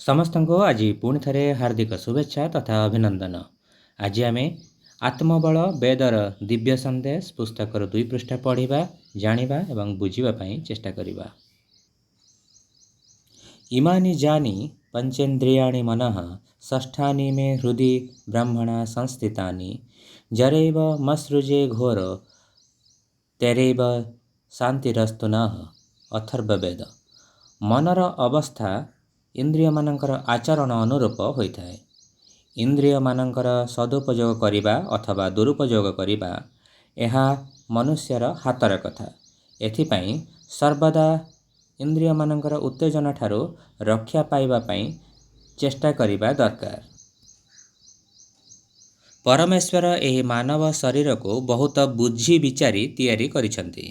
ସମସ୍ତଙ୍କୁ ଆଜି ପୁଣି ଥରେ ହାର୍ଦ୍ଦିକ ଶୁଭେଚ୍ଛା ତଥା ଅଭିନନ୍ଦନ। ଆଜି ଆମେ ଆତ୍ମବଳ ବେଦର ଦିବ୍ୟ ସନ୍ଦେଶ ପୁସ୍ତକର 2 ପୃଷ୍ଠା ପଢ଼ିବା, ଜାଣିବା ଏବଂ ବୁଝିବା ପାଇଁ ଚେଷ୍ଟା କରିବା। ଇମାନି ଜାନି ପଞ୍ଚେନ୍ଦ୍ରିୟାଣି ମନଃ ଷଷ୍ଠାନି ମେ ହୃଦି ବ୍ରହ୍ମଣା ସଂସ୍ଥିତାନି ଜରୈବ ମସୃଜେ ଘୋର ତେରୈବ ଶାନ୍ତିରସ୍ତୁ ନଃ। ଅଥର୍ବବେଦ। ମନର ଅବସ୍ଥା ଇନ୍ଦ୍ରିୟମାନଙ୍କର ଆଚରଣ ଅନୁରୂପ ହୋଇଥାଏ। ଇନ୍ଦ୍ରିୟମାନଙ୍କର ସଦୁପଯୋଗ କରିବା ଅଥବା ଦୁରୁପଯୋଗ କରିବା ଏହା ମନୁଷ୍ୟର ହାତର କଥା। ଏଥିପାଇଁ ସର୍ବଦା ଇନ୍ଦ୍ରିୟମାନଙ୍କର ଉତ୍ତେଜନା ଠାରୁ ରକ୍ଷା ପାଇବା ପାଇଁ ଚେଷ୍ଟା କରିବା ଦରକାର। ପରମେଶ୍ୱର ଏହି ମାନବ ଶରୀରକୁ ବହୁତ ବୁଝି ବିଚାରି ତିଆରି କରିଛନ୍ତି।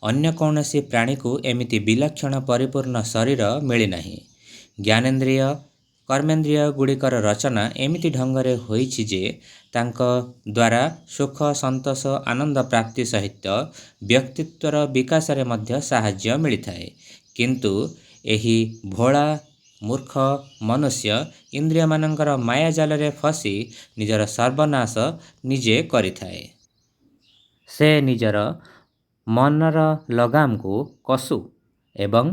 ଅନ୍ୟ କୌଣସି ପ୍ରାଣୀକୁ ଏମିତି ବିଲକ୍ଷଣ ପରିପୂର୍ଣ୍ଣ ଶରୀର ମିଳିନାହିଁ। ଜ୍ଞାନେନ୍ଦ୍ରିୟ କର୍ମେନ୍ଦ୍ରିୟ ଗୁଡ଼ିକର ରଚନା ଏମିତି ଢଙ୍ଗରେ ହୋଇଛି ଯେ ତାଙ୍କ ଦ୍ୱାରା ସୁଖ ସନ୍ତୋଷ ଆନନ୍ଦ ପ୍ରାପ୍ତି ସହିତ ବ୍ୟକ୍ତିତ୍ୱର ବିକାଶରେ ମଧ୍ୟ ସାହାଯ୍ୟ ମିଳିଥାଏ। କିନ୍ତୁ ଏହି ଭୋଳା ମୂର୍ଖ ମନୁଷ୍ୟ ଇନ୍ଦ୍ରିୟମାନଙ୍କର ମାୟାଜାଲରେ ଫସି ନିଜର ସର୍ବନାଶ ନିଜେ କରିଥାଏ। ସେ ନିଜର ମନର ଲଗାମକୁ କଷୁ ଏବଂ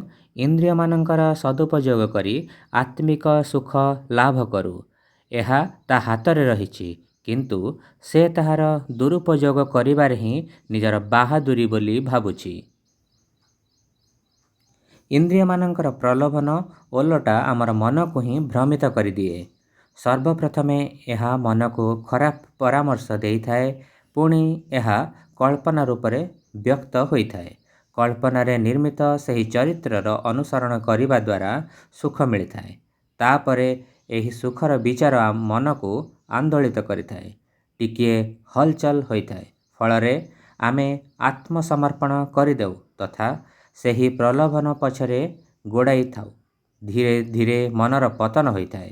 ଇନ୍ଦ୍ରିୟମାନଙ୍କର ସଦୁପଯୋଗ କରି ଆତ୍ମିକ ସୁଖ ଲାଭ କରୁ। ଏହା ତା ହାତରେ ରହିଛି, କିନ୍ତୁ ସେ ତାହାର ଦୁରୁପଯୋଗ କରିବାରେ ହିଁ ନିଜର ବାହାଦୁରୀ ବୋଲି ଭାବୁଛି। ଇନ୍ଦ୍ରିୟମାନଙ୍କର ପ୍ରଲୋଭନ ଓଲଟା ଆମର ମନକୁ ହିଁ ଭ୍ରମିତ କରିଦିଏ। ସର୍ବପ୍ରଥମେ ଏହା ମନକୁ ଖରାପ ପରାମର୍ଶ ଦେଇଥାଏ, ପୁଣି ଏହା କଳ୍ପନା ରୂପରେ ବ୍ୟକ୍ତ ହୋଇଥାଏ। କଳ୍ପନାରେ ନିର୍ମିତ ସେହି ଚରିତ୍ରର ଅନୁସରଣ କରିବା ଦ୍ୱାରା ସୁଖ ମିଳିଥାଏ। ତାପରେ ଏହି ସୁଖର ବିଚାର ମନକୁ ଆନ୍ଦୋଳିତ କରିଥାଏ, ଟିକିଏ ହଲଚଲ ହୋଇଥାଏ। ଫଳରେ ଆମେ ଆତ୍ମସମର୍ପଣ କରିଦେଉ ତଥା ସେହି ପ୍ରଲୋଭନ ପଛରେ ଗୋଡ଼ାଇଥାଉ। ଧୀରେ ଧୀରେ ମନର ପତନ ହୋଇଥାଏ।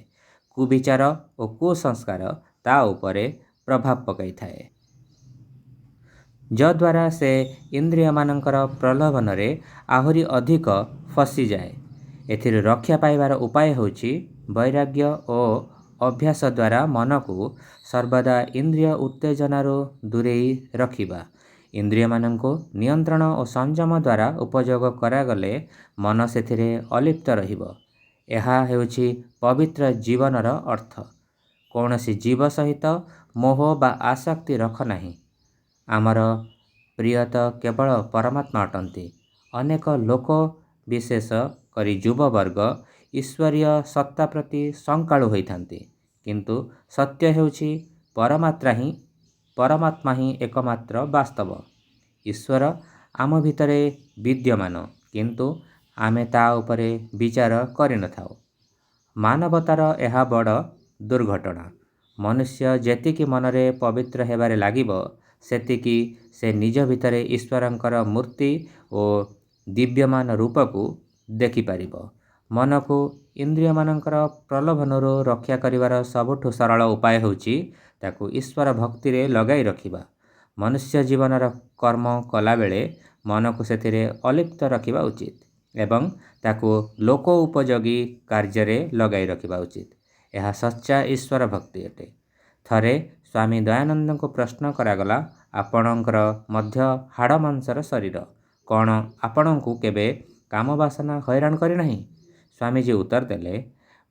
କୁବିଚାର ଓ କୁସଂସ୍କାର ତା ଉପରେ ପ୍ରଭାବ ପକାଇଥାଏ, ଯଦ୍ୱାରା ସେ ଇନ୍ଦ୍ରିୟମାନଙ୍କର ପ୍ରଲୋଭନରେ ଆହୁରି ଅଧିକ ଫସିଯାଏ। ଏଥିରୁ ରକ୍ଷା ପାଇବାର ଉପାୟ ହେଉଛି ବୈରାଗ୍ୟ ଓ ଅଭ୍ୟାସ ଦ୍ୱାରା ମନକୁ ସର୍ବଦା ଇନ୍ଦ୍ରିୟ ଉତ୍ତେଜନାରୁ ଦୂରେଇ ରଖିବା। ଇନ୍ଦ୍ରିୟମାନଙ୍କୁ ନିୟନ୍ତ୍ରଣ ଓ ସଂଯମ ଦ୍ୱାରା ଉପଯୋଗ କରାଗଲେ ମନ ସେଥିରେ ଅଲିପ୍ତ ରହିବ। ଏହା ହେଉଛି ପବିତ୍ର ଜୀବନର ଅର୍ଥ। କୌଣସି ଜୀବ ସହିତ ମୋହ ବା ଆସକ୍ତି ରଖ ନାହିଁ। ଆମର ପ୍ରିୟ ତ କେବଳ ପରମାତ୍ମା ଅଟନ୍ତି। ଅନେକ ଲୋକ, ବିଶେଷ କରି ଯୁବବର୍ଗ, ଈଶ୍ୱରୀୟ ସତ୍ତା ପ୍ରତି ଶଙ୍କାଳୁ ହୋଇଥାନ୍ତି। କିନ୍ତୁ ସତ୍ୟ ହେଉଛି ପରମାତ୍ମା ହିଁ ଏକମାତ୍ର ବାସ୍ତବ। ଈଶ୍ୱର ଆମ ଭିତରେ ବିଦ୍ୟମାନ, କିନ୍ତୁ ଆମେ ତା ଉପରେ ବିଚାର କରିନଥାଉ। ମାନବତାର ଏହା ବଡ଼ ଦୁର୍ଘଟଣା। ମନୁଷ୍ୟ ଯେତିକି ମନରେ ପବିତ୍ର ହେବାରେ ଲାଗିବ, ସେତିକି ସେ ନିଜ ଭିତରେ ଈଶ୍ୱରଙ୍କର ମୂର୍ତ୍ତି ଓ ଦିବ୍ୟମାନ ରୂପକୁ ଦେଖିପାରିବ। ମନକୁ ଇନ୍ଦ୍ରିୟମାନଙ୍କର ପ୍ରଲୋଭନରୁ ରକ୍ଷା କରିବାର ସବୁଠୁ ସରଳ ଉପାୟ ହେଉଛି ତାକୁ ଈଶ୍ୱର ଭକ୍ତିରେ ଲଗାଇ ରଖିବା। ମନୁଷ୍ୟ ଜୀବନର କର୍ମ କଲାବେଳେ ମନକୁ ସେଥିରେ ଅଲିପ୍ତ ରଖିବା ଉଚିତ ଏବଂ ତାକୁ ଲୋକ ଉପଯୋଗୀ କାର୍ଯ୍ୟରେ ଲଗାଇ ରଖିବା ଉଚିତ। ଏହା ସଚ୍ଚା ଈଶ୍ୱର ଭକ୍ତି ଅଟେ। ଥରେ ସ୍ୱାମୀ ଦୟାନନ୍ଦଙ୍କୁ ପ୍ରଶ୍ନ କରାଗଲା, ଆପଣଙ୍କର ମଧ୍ୟ ହାଡ଼ ମାଂସର ଶରୀର, କ'ଣ ଆପଣଙ୍କୁ କେବେ କାମବାସନା ହଇରାଣ କରିନାହିଁ? ସ୍ୱାମୀଜୀ ଉତ୍ତର ଦେଲେ,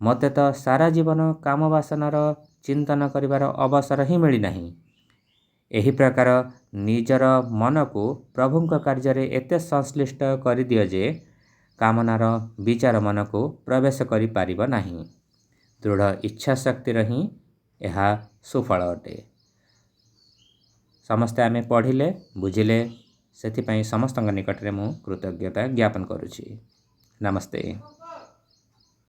ମୋତେ ତ ସାରା ଜୀବନ କାମବାସନାର ଚିନ୍ତନ କରିବାର ଅବସର ହିଁ ମିଳିନାହିଁ। ଏହି ପ୍ରକାର ନିଜର ମନକୁ ପ୍ରଭୁଙ୍କ କାର୍ଯ୍ୟରେ ଏତେ ସଂଶ୍ଳିଷ୍ଟ କରିଦିଅ ଯେ କାମନାର ବିଚାର ମନକୁ ପ୍ରବେଶ କରିପାରିବ ନାହିଁ। ଦୃଢ଼ ଇଚ୍ଛାଶକ୍ତିର ହିଁ ଏହା ସୁଫଳ ଅଟେ। ସମସ୍ତେ ଆମେ ପଢ଼ିଲେ, ବୁଝିଲେ, ସେଥିପାଇଁ ସମସ୍ତଙ୍କ ନିକଟରେ ମୁଁ କୃତଜ୍ଞତା ଜ୍ଞାପନ କରୁଛି। ନମସ୍ତେ।